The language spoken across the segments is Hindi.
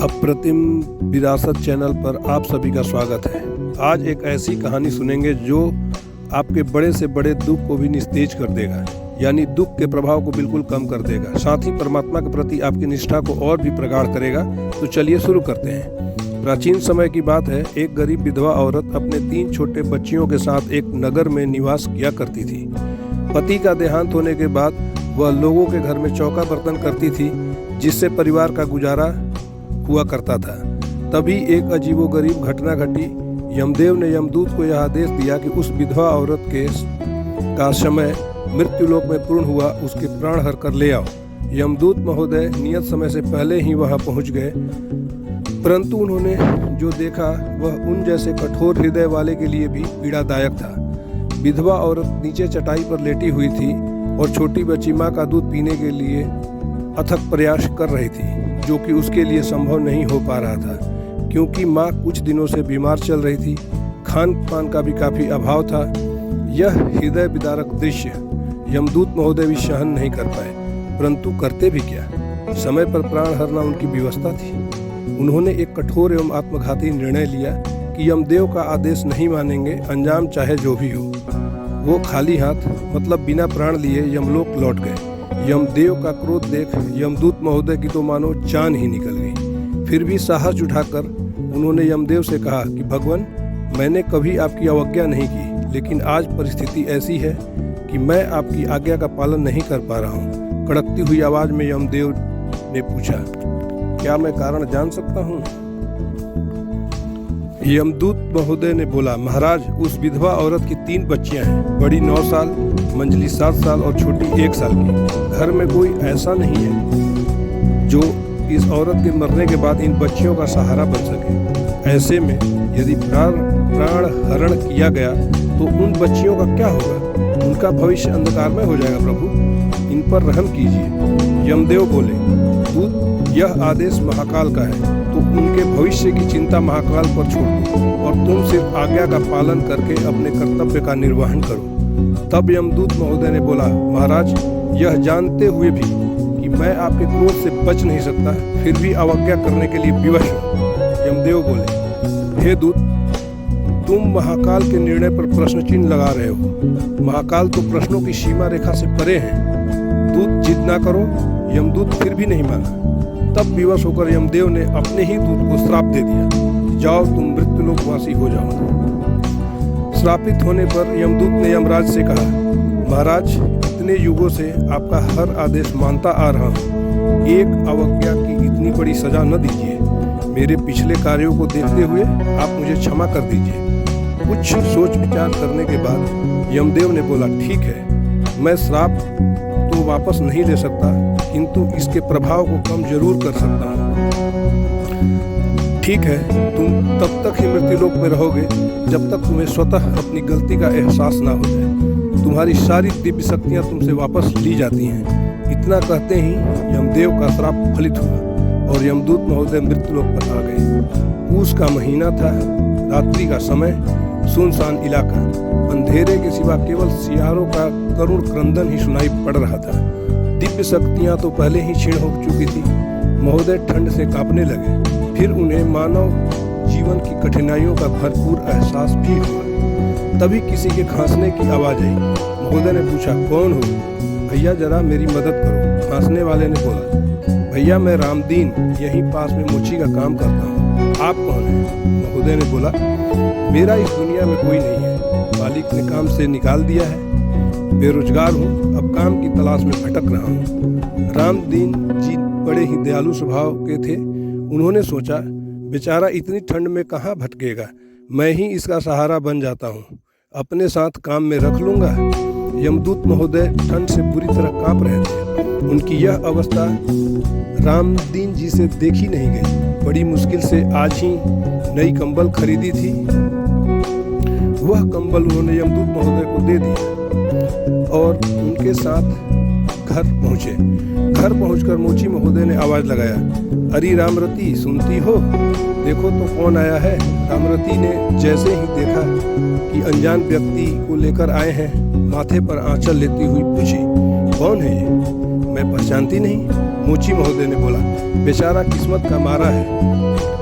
अप्रतिम विरासत चैनल पर आप सभी का स्वागत है। आज एक ऐसी कहानी सुनेंगे जो आपके बड़े से बड़े दुख को भी निस्तेज कर देगा, यानी दुख के प्रभाव को बिल्कुल कम कर देगा, साथ ही परमात्मा के प्रति आपकी निष्ठा को और भी प्रगाढ़ करेगा। तो चलिए शुरू करते हैं। प्राचीन समय की बात है। एक गरीब विधवा औरत अपने 3 छोटे बच्चियों के साथ एक नगर में निवास किया करती थी। पति का देहांत होने के बाद वह लोगों के घर में चौका बर्तन करती थी, जिससे परिवार का गुजारा हुआ करता था। तभी एक अजीबोगरीब घटना घटी। यमदेव ने यमदूत को यह आदेश दिया कि उस विधवा औरत का समय मृत्युलोक में पूर्ण हुआ, उसके प्राण हर कर ले आओ। यमदूत महोदय नियत समय से पहले ही वहां पहुंच गए, परंतु उन्होंने जो देखा वह उन जैसे कठोर हृदय वाले के लिए भी पीड़ादायक था। विधवा औरत नीचे चटाई पर लेटी हुई थी और छोटी बच्ची माँ का दूध पीने के लिए अथक प्रयास कर रही थी, जो कि उसके लिए संभव नहीं हो पा रहा था, क्योंकि माँ कुछ दिनों से बीमार चल रही थी। खान पान का भी काफ़ी अभाव था। यह हृदय विदारक दृश्य यमदूत महोदय भी सहन नहीं कर पाए, परंतु करते भी क्या। समय पर प्राण हरना उनकी व्यवस्था थी। उन्होंने एक कठोर एवं आत्मघाती निर्णय लिया कि यमदेव का आदेश नहीं मानेंगे, अंजाम चाहे जो भी हो। वो खाली हाथ, मतलब बिना प्राण लिए यमलोक लौट गए। यमदेव का क्रोध देख यमदूत महोदय की तो मानो जान ही निकल गई। फिर भी साहस उठाकर उन्होंने यमदेव से कहा कि भगवान, मैंने कभी आपकी अवज्ञा नहीं की, लेकिन आज परिस्थिति ऐसी है कि मैं आपकी आज्ञा का पालन नहीं कर पा रहा हूँ। कड़कती हुई आवाज में यमदेव ने पूछा, क्या मैं कारण जान सकता हूँ? यमदूत महोदय ने बोला, महाराज, उस विधवा औरत की 3 बच्चियां हैं। बड़ी 9 साल, मंझली 7 साल और छोटी 1 साल की। घर में कोई ऐसा नहीं है जो इस औरत के मरने के बाद इन बच्चियों का सहारा बन सके। ऐसे में यदि प्राण हरण किया गया तो उन बच्चियों का क्या होगा? उनका भविष्य अंधकार में हो जाएगा। प्रभु, इन पर रहम कीजिए। यमदेव बोले, दूत, यह आदेश महाकाल का है, तो उनके भविष्य की चिंता महाकाल पर छोड़ दो और तुम सिर्फ आज्ञा का पालन करके अपने कर्तव्य का निर्वहन करो। तब यमदूत महोदय ने बोला, महाराज, यह जानते हुए भी कि मैं आपके क्रोध से बच नहीं सकता, फिर भी अवज्ञा करने के लिए विवश हूँ। यमदेव बोले, हे दूत, तुम महाकाल के निर्णय पर प्रश्न चिन्ह लगा रहे हो। महाकाल तो प्रश्नों की सीमा रेखा से परे हैं। दूत, जिद ना करो। यमदूत फिर भी नहीं माना। तब विवश होकर यमदेव ने अपने ही दूत को श्राप दे दिया, जाओ, तुम मृत्युलोकवासी हो जाओ। श्रापित होने पर यमदूत ने यमराज से कहा, महाराज, इतने युगों से आपका हर आदेश मानता आ रहा हूँ। एक अवज्ञा की इतनी बड़ी सजा न दीजिए। मेरे पिछले कार्यों को देखते हुए आप मुझे क्षमा कर दीजिए। कुछ सोच विचार करने के बाद यमदेव ने बोला, ठीक है, मैं श्राप तो वापस नहीं ले सकता, किंतु इसके प्रभाव को कम जरूर कर सकता हूँ। ठीक है, तुम तब तक ही मृत्युलोक में रहोगे जब तक तुम्हें स्वतः अपनी गलती का एहसास ना हो जाए। तुम्हारी सारी दिव्य शक्तियाँ तुमसे वापस ली जाती हैं। इतना कहते ही यमदेव का श्राप फलित हुआ और यमदूत महोदय मृत्युलोक पर आ गए। पूस का महीना था, रात्रि का समय, सुनसान इलाका। अंधेरे के सिवा केवल सियारों का करुण क्रंदन ही सुनाई पड़ रहा था। दिव्य शक्तियाँ तो पहले ही क्षीण हो चुकी थी। महोदय ठंड से कांपने लगे। फिर उन्हें मानव जीवन की कठिनाइयों का भरपूर एहसास भी हुआ। तभी किसी के खांसने की आवाज आई। महोदय ने पूछा, कौन हो? भैया, जरा मेरी मदद करो। खांसने वाले ने बोला, भैया, मैं रामदीन, यहीं पास में मोची का काम करता हूँ। आप कौन हैं? महोदय ने बोला, मेरा इस दुनिया में कोई नहीं है। मालिक ने काम से निकाल दिया है। बेरोजगार हूँ, अब काम की तलाश में भटक रहा हूँ। रामदीन जी बड़े ही दयालु स्वभाव के थे। उन्होंने सोचा, बेचारा इतनी ठंड में कहाँ भटकेगा, मैं ही इसका सहारा बन जाता हूँ, अपने साथ काम में रख लूँगा। यमदूत महोदय ठंड से बुरी तरह काँप रहे थे। उनकी यह अवस्था रामदीन जी से देखी नहीं गई। बड़ी मुश्किल से आज ही नई कंबल खरीदी थी। वह कंबल उन्होंने यमदूत महोदय को दे दिया और उनके साथ घर पहुँचे। घर पहुंचकर मोची महोदय ने आवाज लगाया, अरे रामरती, सुनती हो? देखो तो कौन आया है। रामरती ने जैसे ही देखा कि अनजान व्यक्ति को लेकर आए हैं, माथे पर आंचल लेती हुई पूछी, कौन है ये? मैं पहचानती नहीं। मोची महोदय ने बोला, बेचारा किस्मत का मारा है,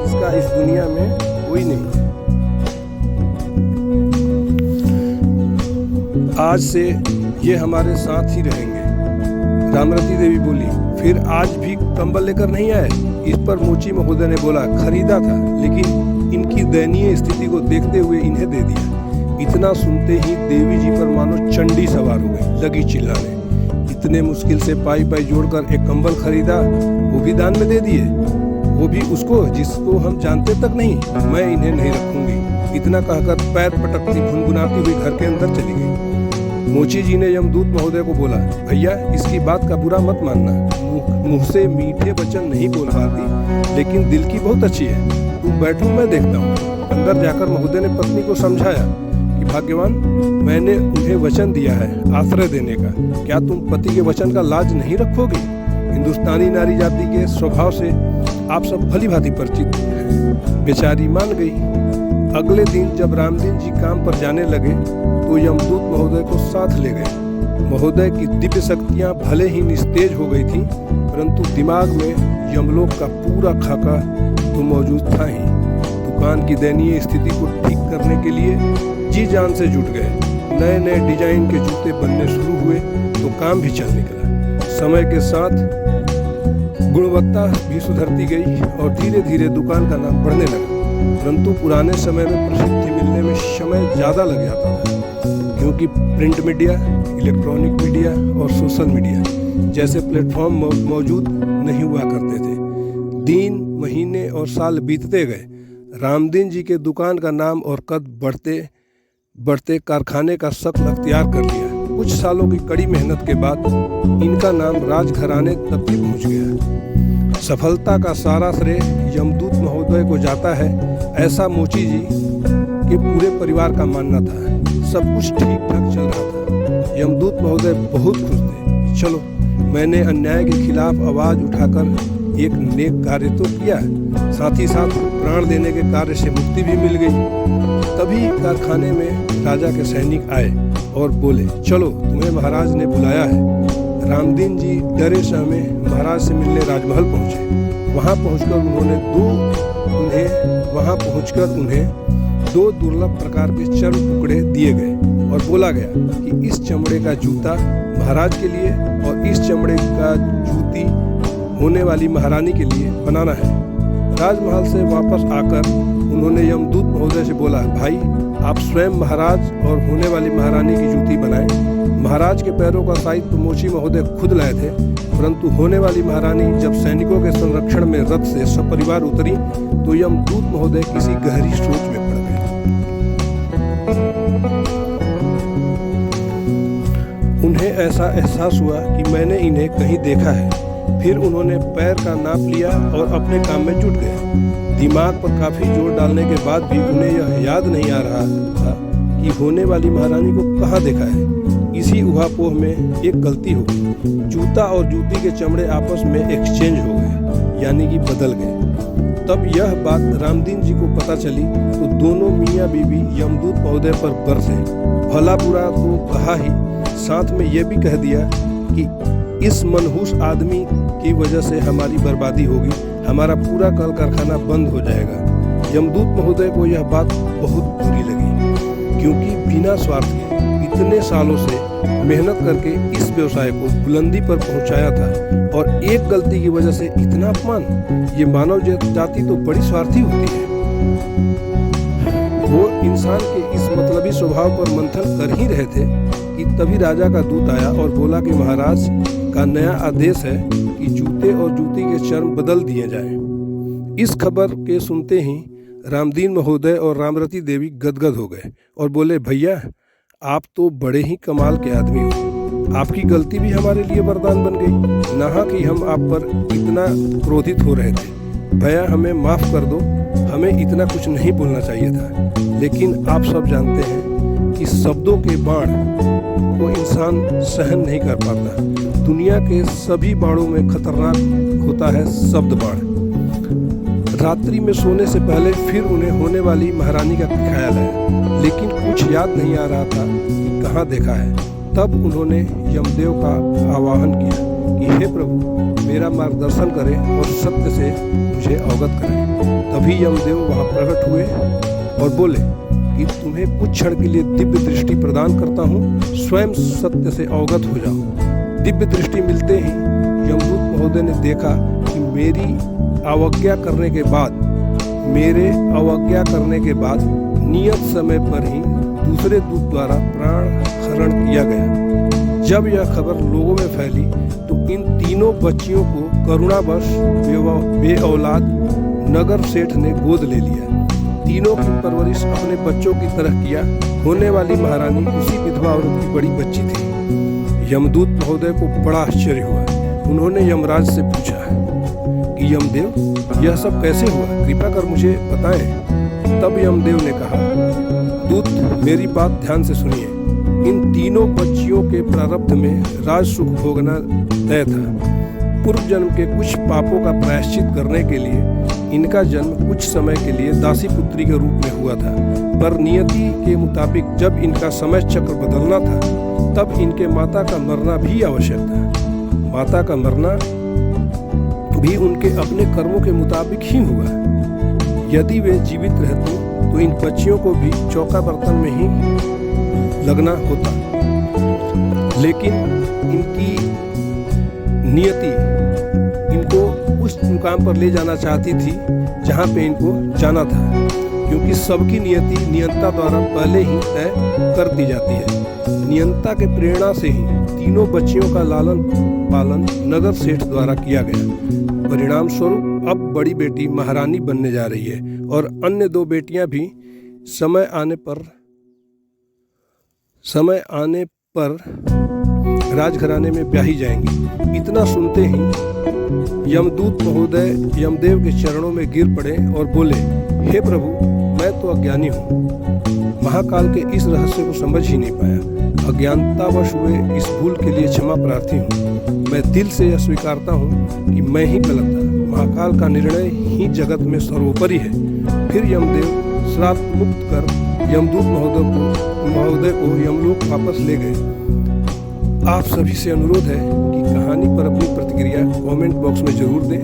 इसका इस दुनिया में कोई नहीं है। आज से ये हमारे साथ ही रहेंगे। रामरती देवी बोली, फिर आज भी कंबल लेकर नहीं आए? इस पर मोची महोदय ने बोला, खरीदा था, लेकिन इनकी दयनीय स्थिति को देखते हुए इन्हें दे दिया। इतना सुनते ही देवी जी पर मानो चंडी सवार हो गई, लगी चिल्लाने, इतने मुश्किल से पाई पाई जोड़कर एक कंबल खरीदा, वो भी दान में दे दिए, वो भी उसको जिसको हम जानते तक नहीं। मैं इन्हें नहीं रखूंगी। इतना कहकर पैर पटकती भुनभुनाती हुई घर के अंदर चली गई। मोची जी ने यमदूत महोदय को बोला, भैया इसकी बात का बुरा मत मानना, मुंह से मीठे वचन नहीं बोल पाती, लेकिन दिल की बहुत अच्छी है। तुम बैठो, मैं देखता हूँ। अंदर जाकर महोदय ने पत्नी को समझाया कि भाग्यवान, मैंने उन्हें वचन दिया है आश्रय देने का, क्या तुम पति के वचन का लाज नहीं रखोगी? हिंदुस्तानी नारी जाति के स्वभाव से आप सब भली भांति परिचित हैं। बेचारी मान गई। अगले दिन जब रामदीन जी काम पर जाने लगे तो यमदूत महोदय को साथ ले गए। महोदय की दिव्य शक्तियां भले ही निस्तेज हो गई थीं, परंतु दिमाग में यमलोक का पूरा खाका तो मौजूद था ही। दुकान की दयनीय स्थिति को ठीक करने के लिए जी जान से जुट गए। नए नए डिजाइन के जूते बनने शुरू हुए तो काम भी चल निकला। समय के साथ गुणवत्ता भी सुधरती गई और धीरे धीरे दुकान का नाम बढ़ने लगा। परंतु पुराने समय में प्रसिद्धि मिलने में समय ज़्यादा लग जाता था, क्योंकि प्रिंट मीडिया, इलेक्ट्रॉनिक मीडिया और सोशल मीडिया जैसे प्लेटफॉर्म मौजूद नहीं हुआ करते थे। दिन, महीने और साल बीतते गए। रामदीन जी के दुकान का नाम और कद बढ़ते बढ़ते कारखाने का शक्ल अख्तियार कर लिया। कुछ सालों की कड़ी मेहनत के बाद इनका नाम राजघराने तक भी पहुंच गया। सफलता का सारा श्रेय यमदूत महोदय को जाता है, ऐसा मोची जी के पूरे परिवार का मानना था। सब कुछ ठीक ठाक चल रहा था। यमदूत महोदय बहुत खुश थे। चलो, मैंने अन्याय के खिलाफ आवाज उठाकर एक नेक कार्य तो किया, साथ ही साथ प्राण देने के कार्य से मुक्ति भी मिल गई। तभी कारखाने में राजा के सैनिक आए और बोले, चलो तुम्हें महाराज ने बुलाया है। रामदीन जी डरे सहमे महाराज से मिलने राजमहल पहुंचे। वहां पहुंचकर उन्हें दो दुर्लभ प्रकार के चर्म टुकड़े दिए गए और बोला गया कि इस चमड़े का जूता महाराज के लिए और इस चमड़े का जूती होने वाली महारानी के लिए बनाना है। राजमहल से वापस आकर उन्होंने यमदूत महोदय से बोला, भाई आप स्वयं महाराज और होने वाली महारानी की जूती बनाएं। महाराज के पैरों का साइज तो मोची महोदय खुद लाए थे, परंतु होने वाली महारानी जब सैनिकों के संरक्षण में रथ से सपरिवार उतरी तो यमदूत महोदय किसी गहरी सोच में पड़ गए। उन्हें ऐसा एहसास हुआ कि मैंने इन्हें कहीं देखा है। फिर उन्होंने पैर का नाप लिया और अपने काम में जुट गए। दिमाग पर काफी जोर डालने के बाद भी उन्हें यह याद नहीं आ रहा था कि होने वाली महारानी को कहाँ देखा है। इसी उहापोह में एक गलती हो गई। जूता और जूती के चमड़े आपस में एक्सचेंज हो गए, यानी कि बदल गए। तब यह बात रामदीन जी को पता चली तो दोनों मियाँ बीवी यमदूत महोदय पर बरसे। भला बुरा तो कहा ही, साथ में यह भी कह दिया कि इस मनहूस आदमी की वजह से हमारी बर्बादी होगी, हमारा पूरा कल कारखाना बंद हो जाएगा। यमदूत महोदय को यह बात बहुत बुरी लगी, क्योंकि बिना स्वार्थ के इतने सालों से मेहनत करके इस व्यवसाय को बुलंदी पर पहुंचाया था और एक गलती की वजह से इतना अपमान। ये मानव जाति तो बड़ी स्वार्थी होती है। वो इंसान के इस मतलबी स्वभाव पर मंथन कर ही रहे थे कि तभी राजा का दूत आया और बोला कि महाराज का नया आदेश है कि जूते और जूती के चर्म बदल दिए जाएं। इस खबर के सुनते ही रामदीन महोदय और रामरती देवी गदगद हो गए और बोले, भैया आप तो बड़े ही कमाल के आदमी हो। आपकी गलती भी हमारे लिए वरदान बन गई। नहा कि हम आप पर इतना क्रोधित हो रहे थे। भैया हमें माफ़ कर दो, हमें इतना कुछ नहीं बोलना चाहिए था। लेकिन आप सब जानते हैं कि शब्दों के बाण को इंसान सहन नहीं कर पाता। दुनिया के सभी बाणों में खतरनाक होता है शब्द बाण। रात्रि में सोने से पहले फिर उन्हें होने वाली महारानी का ख्याल आया, लेकिन कुछ याद नहीं आ रहा था कि कहाँ देखा है। तब उन्होंने यमदेव का आवाहन किया कि हे प्रभु, मेरा मार्गदर्शन करें और सत्य से मुझे अवगत करें। तभी यमदेव वहाँ प्रकट हुए और बोले कि तुम्हें कुछ क्षण के लिए दिव्य दृष्टि प्रदान करता हूँ, स्वयं सत्य से अवगत हो जाओ। दिव्य दृष्टि मिलते ही यमदूत महोदय ने देखा कि मेरे अवज्ञा करने के बाद नियत समय पर ही दूसरे दूत द्वारा प्राण हरण किया गया। जब यह खबर लोगों में फैली तो इन तीनों बच्चियों को करुणावश बे औलाद नगर सेठ ने गोद ले लिया। तीनों की परवरिश अपने बच्चों की तरह किया। होने वाली महारानी उसी विधवा औरत की बड़ी बच्ची थी। यमदूत महोदय को बड़ा आश्चर्य हुआ। उन्होंने यमराज से पूछा कि यमदेव, यह सब कैसे हुआ, कृपा कर मुझे बताएं। तब यमदेव ने कहा, दूत मेरी बात ध्यान से सुनिए। इन तीनों बच्चियों के प्रारब्ध में राज सुख भोगना तय था। पूर्व जन्म के कुछ पापों का प्रायश्चित करने के लिए इनका जन्म कुछ समय के लिए दासी पुत्री के रूप में हुआ था, पर नियति के मुताबिक जब इनका समय चक्र बदलना था तब इनके माता का मरना भी आवश्यक था। माता का मरना भी उनके अपने कर्मों के मुताबिक ही हुआ। यदि वे जीवित रहते तो इन बच्चियों को भी चौका बर्तन में ही लगना होता, लेकिन इनकी नियति इनको उस मुकाम पर ले जाना चाहती थी जहाँ पे इनको जाना था, क्योंकि सबकी नियति नियंता द्वारा पहले ही तय कर दी जाती है। नियंता के प्रेरणा से ही तीनों बच्चियों का लालन पालन नगर सेठ द्वारा किया गया। परिणाम स्वरूप अब बड़ी बेटी महारानी बनने जा रही है और अन्य दो बेटियां भी समय आने पर राजघराने में ब्याही जाएंगी। इतना सुनते ही यमदूत महोदय यमदेव के चरणों में गिर पड़े और बोले, हे प्रभु, मैं तो अज्ञानी हूँ, महाकाल के इस रहस्य को समझ ही नहीं पाया। अज्ञानतावश हुए इस भूल के लिए क्षमा प्रार्थी हूँ। मैं दिल से यह स्वीकारता हूँ कि मैं ही गलत था। महाकाल का निर्णय ही जगत में सर्वोपरि है। फिर यमदेव श्राप मुक्त कर यमदूत महोदय को यमलोक वापस ले गए। आप सभी से अनुरोध है कि कहानी पर अपनी प्रतिक्रिया कमेंट बॉक्स में जरूर दें।